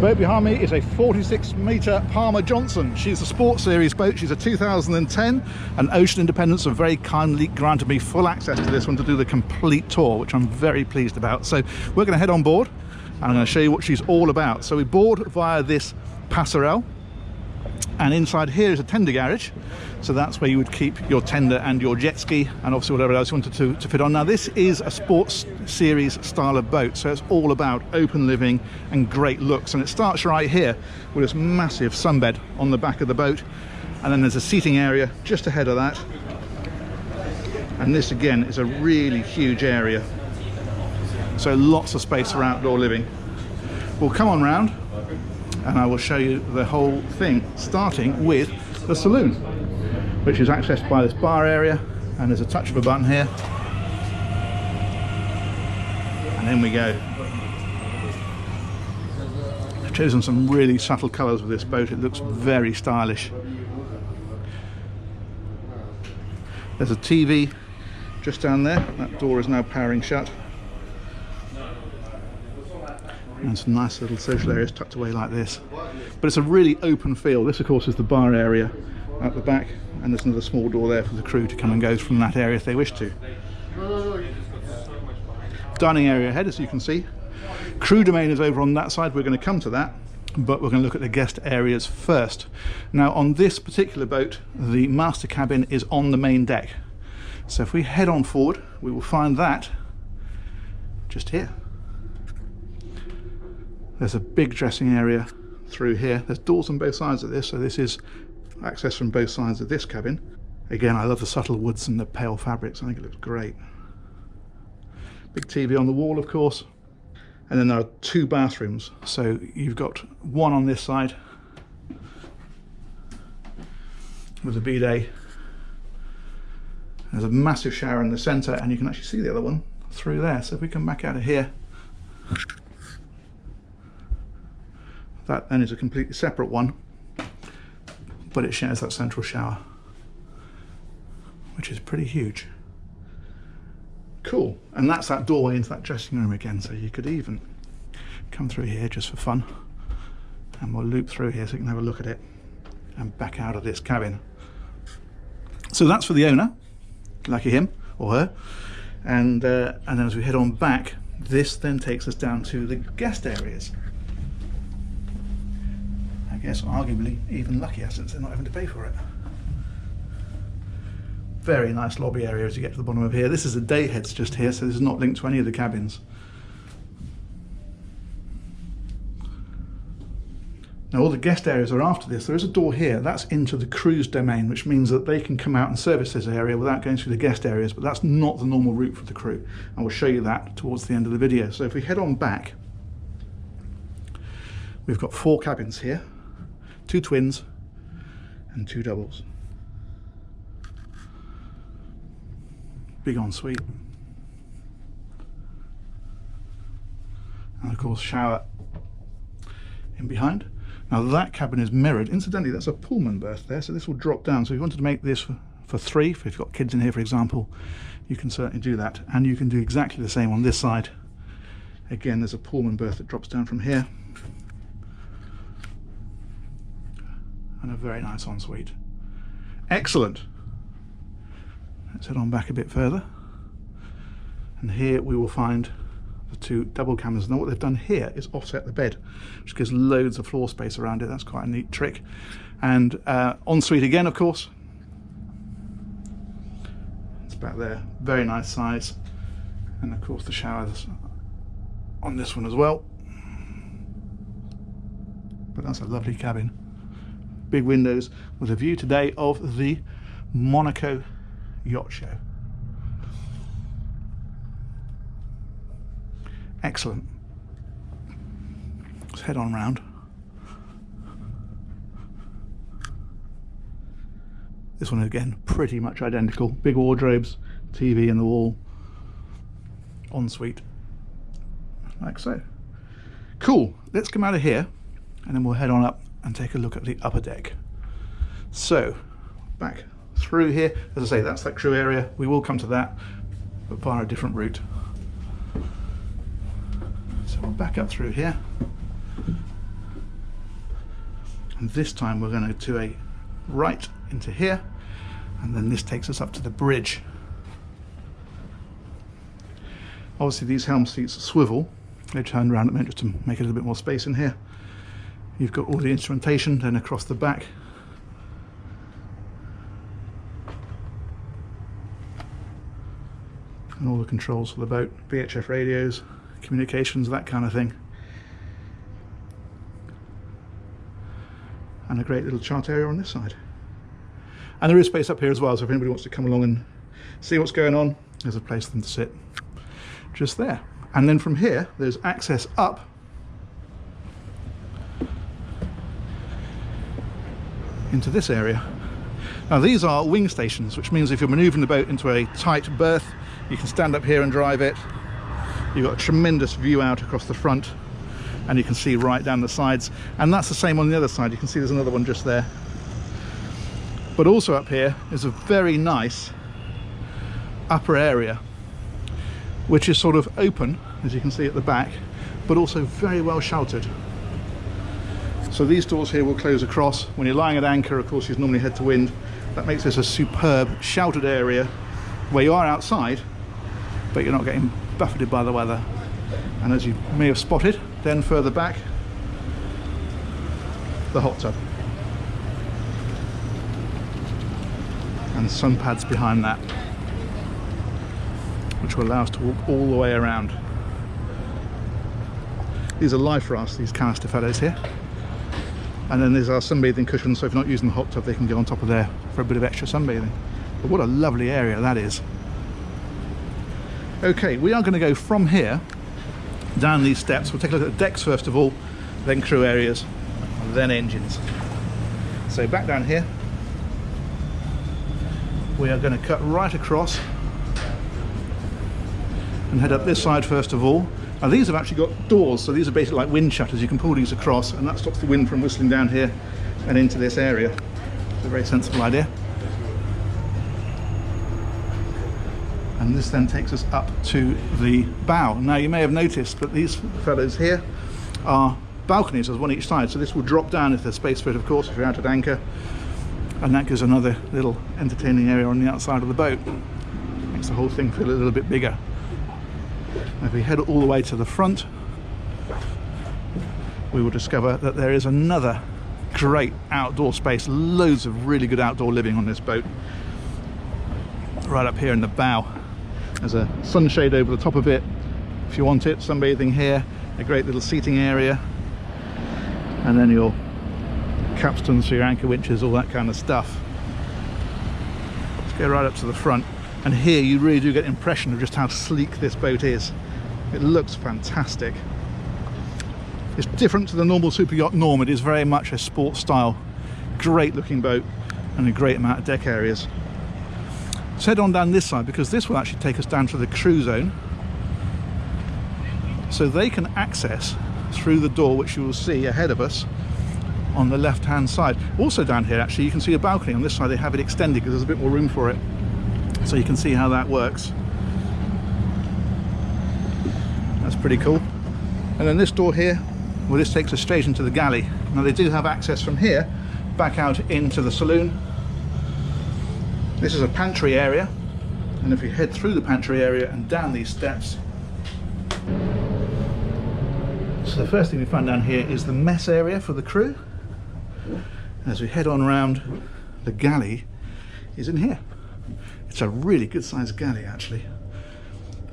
boat behind me is a 46 metre Palmer Johnson. She's a Sport Series boat. She's a 2010, and Ocean Independence have very kindly granted me full access to this one to do the complete tour, which I'm very pleased about. So we're going to head on board and I'm going to show you what she's all about. So we board via this passerelle, and inside here is a tender garage. So that's where you would keep your tender and your jet ski and obviously whatever else you wanted to fit on. Now this is a Sports Series style of boat, so it's all about open living and great looks. And it starts right here with this massive sunbed on the back of the boat, and then there's a seating area just ahead of that. And this again is a really huge area, so lots of space for outdoor living. We'll come on round and I will show you the whole thing, starting with the saloon, which is accessed by this bar area, and there's a touch of a button here, and in we go. I've chosen some really subtle colours with this boat. It looks very stylish. There's a TV just down there. That door is now powering shut, and some nice little social areas tucked away like this. But it's a really open feel. This of course is the bar area at the back, and there's another small door there for the crew to come and go from that area if they wish to. Dining area ahead, as you can see. Crew domain is over on that side. We're going to come to that, but we're going to look at the guest areas first. Now on this particular boat, the master cabin is on the main deck. So if we head on forward, we will find that just here. There's a big dressing area through here. There's doors on both sides of this, so this is access from both sides of this cabin. Again, I love the subtle woods and the pale fabrics. I think it looks great. Big TV on the wall, of course. And then there are two bathrooms. So you've got one on this side with a bidet. There's a massive shower in the centre, and you can actually see the other one through there. So if we come back out of here, that then is a completely separate one, but it shares that central shower, which is pretty huge. Cool. And that's that doorway into that dressing room again, so you could even come through here just for fun, and we'll loop through here so you can have a look at it and back out of this cabin. So that's for the owner, lucky him or her. And then as we head on back, this then takes us down to the guest areas. I guess arguably even luckier, since they're not having to pay for it. Very nice lobby area as you get to the bottom of here. This is the day heads just here, so this is not linked to any of the cabins. Now all the guest areas are after this. There is a door here, that's into the crew's domain, which means that they can come out and service this area without going through the guest areas, but that's not the normal route for the crew. I will show you that towards the end of the video. So if we head on back, we've got 4 cabins here. 2 twins and 2 doubles. Big ensuite. And of course shower in behind. Now that cabin is mirrored. Incidentally, that's a Pullman berth there, so this will drop down. So if you wanted to make this for 3, if you've got kids in here for example, you can certainly do that. And you can do exactly the same on this side. Again, there's a Pullman berth that drops down from here. And a very nice ensuite. Excellent. Let's head on back a bit further, and here we will find the 2 double cabins. Now what they've done here is offset the bed, which gives loads of floor space around it. That's quite a neat trick. And ensuite again, of course. It's back there, very nice size. And of course the showers on this one as well. But that's a lovely cabin. Big windows with a view today of the Monaco Yacht Show. Excellent. Let's head on round. This one again, pretty much identical. Big wardrobes, TV in the wall, ensuite, like so. Cool. Let's come out of here, and then we'll head on up and take a look at the upper deck. So back through here, as I say, that's that crew area. We will come to that, but via a different route. So we'll back up through here, And this time we're going to do a right into here, and then this takes us up to the bridge. Obviously these helm seats swivel. They turn around at the minute just to make it a little bit more space in here. You've got all the instrumentation then across the back. And all the controls for the boat, VHF radios, communications, that kind of thing. And a great little chart area on this side. And there is space up here as well, so if anybody wants to come along and see what's going on, there's a place for them to sit just there. And then from here there's access up into this area. Now these are wing stations, which means if you're manoeuvring the boat into a tight berth, you can stand up here and drive it. You've got a tremendous view out across the front, and you can see right down the sides, and that's the same on the other side. You can see there's another one just there. But also up here is a very nice upper area, which is sort of open, as you can see at the back, but also very well sheltered. So these doors here will close across. When you're lying at anchor, of course, you normally head to wind. That makes this a superb sheltered area where you are outside, but you're not getting buffeted by the weather. And as you may have spotted, then further back, the hot tub. And sun pads behind that, which will allow us to walk all the way around. These are life rafts, these canister fellows here. And then there's our sunbathing cushions, so if you're not using the hot tub, they can go on top of there for a bit of extra sunbathing. But what a lovely area that is. Okay, we are going to go from here down these steps. We'll take a look at the decks first of all, then crew areas, and then engines. So back down here, we are going to cut right across and head up this side first of all. Now these have actually got doors, so these are basically like wind shutters. You can pull these across, and that stops the wind from whistling down here and into this area. It's a very sensible idea. And this then takes us up to the bow. Now you may have noticed that these fellows here are balconies, there's one each side, so this will drop down if there's space for it, of course, if you're out at anchor, and that gives another little entertaining area on the outside of the boat. Makes the whole thing feel a little bit bigger. Now if we head all the way to the front, we will discover that there is another great outdoor space, loads of really good outdoor living on this boat. Right up here in the bow, there's a sunshade over the top of it if you want it, sunbathing here, a great little seating area, and then your capstans for your anchor winches, all that kind of stuff. Let's go right up to the front, and here you really do get an impression of just how sleek this boat is. It looks fantastic. It's different to the normal super yacht norm. It is very much a sport style, great looking boat, and a great amount of deck areas. Let's head on down this side, because this will actually take us down to the crew zone, so they can access through the door which you will see ahead of us on the left hand side. Also down here actually you can see a balcony. On this side they have it extended because there's a bit more room for it, so you can see how that works. That's pretty cool. And then this door here, well, this takes us straight into the galley. Now they do have access from here back out into the saloon. This is a pantry area, and if we head through the pantry area and down these steps, so the first thing we find down here is the mess area for the crew. As we head on round, the galley is in here. It's a really good sized galley actually,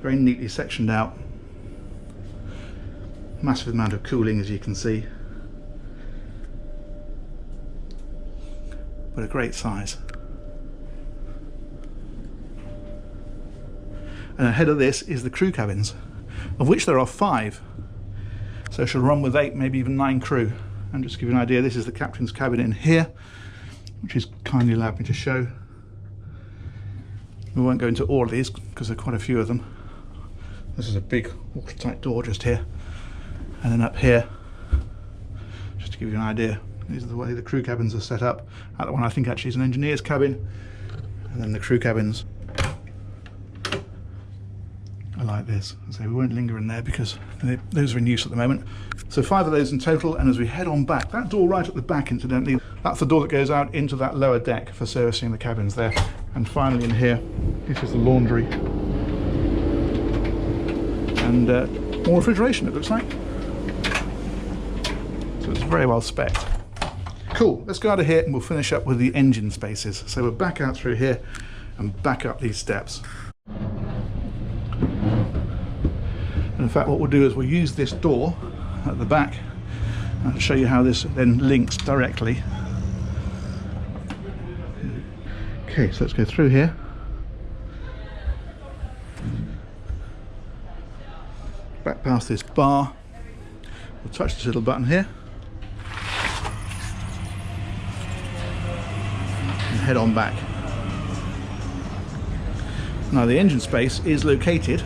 very neatly sectioned out, massive amount of cooling as you can see, but a great size. And ahead of this is the crew cabins, of which there are 5. So she'll run with 8, maybe even 9 crew. And just to give you an idea, this is the captain's cabin in here, which is kindly allowed me to show. We won't go into all of these because there are quite a few of them. This is a big watertight door just here. And then up here, just to give you an idea, these are the way the crew cabins are set up. That one I think actually is an engineer's cabin. And then the crew cabins allow like this. So we won't linger in there because those are in use at the moment. So 5 of those in total, and as we head on back, that door right at the back, incidentally, that's the door that goes out into that lower deck for servicing the cabins there. And finally in here, this is the laundry. And more refrigeration, it looks like. So it's very well spec'd. Cool, let's go out of here and we'll finish up with the engine spaces. So we'll back out through here and back up these steps. And in fact, what we'll do is we'll use this door at the back and show you how this then links directly. Okay, so let's go through here. Back past this bar. We'll touch this little button here. And head on back. Now the engine space is located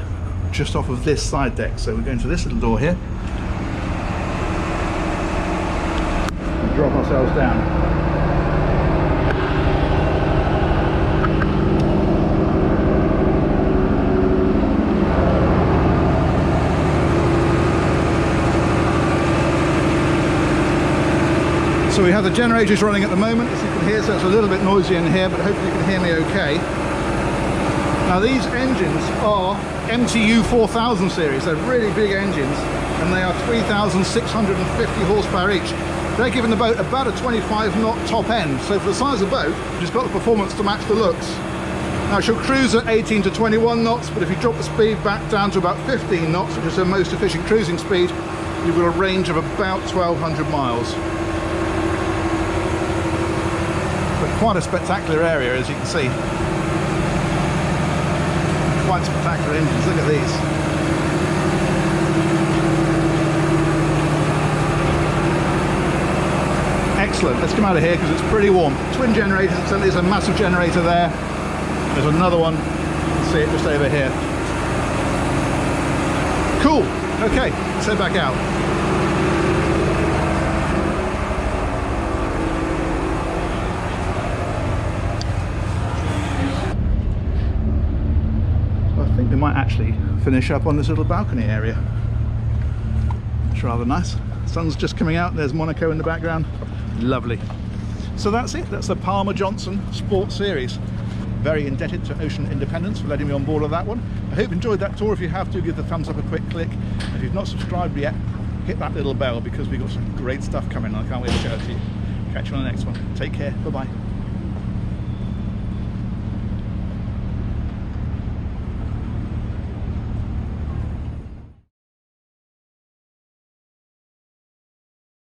just off of this side deck, so we're going to this little door here and drop ourselves down. So we have the generators running at the moment, as you can hear, so it's a little bit noisy in here, but hopefully you can hear me okay. Now these engines are MTU 4000 series, they're really big engines, and they are 3,650 horsepower each. They're giving the boat about a 25 knot top end, so for the size of the boat, it's got the performance to match the looks. Now she'll cruise at 18 to 21 knots, but if you drop the speed back down to about 15 knots, which is her most efficient cruising speed, you've got a range of about 1,200 miles. But quite a spectacular area, as you can see. Quite spectacular engines, look at these. Excellent, let's come out of here because it's pretty warm. Twin generators, there's a massive generator there. There's another one, you can see it just over here. Cool, okay, let's head back out. We might actually finish up on this little balcony area. It's rather nice. Sun's just coming out, there's Monaco in the background. Lovely. So that's it, that's the Palmer Johnson Sport Series. Very indebted to Ocean Independence for letting me on board of that one. I hope you enjoyed that tour. If you have to, give the thumbs up a quick click. If you've not subscribed yet, hit that little bell because we've got some great stuff coming. I can't wait to show it to you. Catch you on the next one. Take care, bye bye.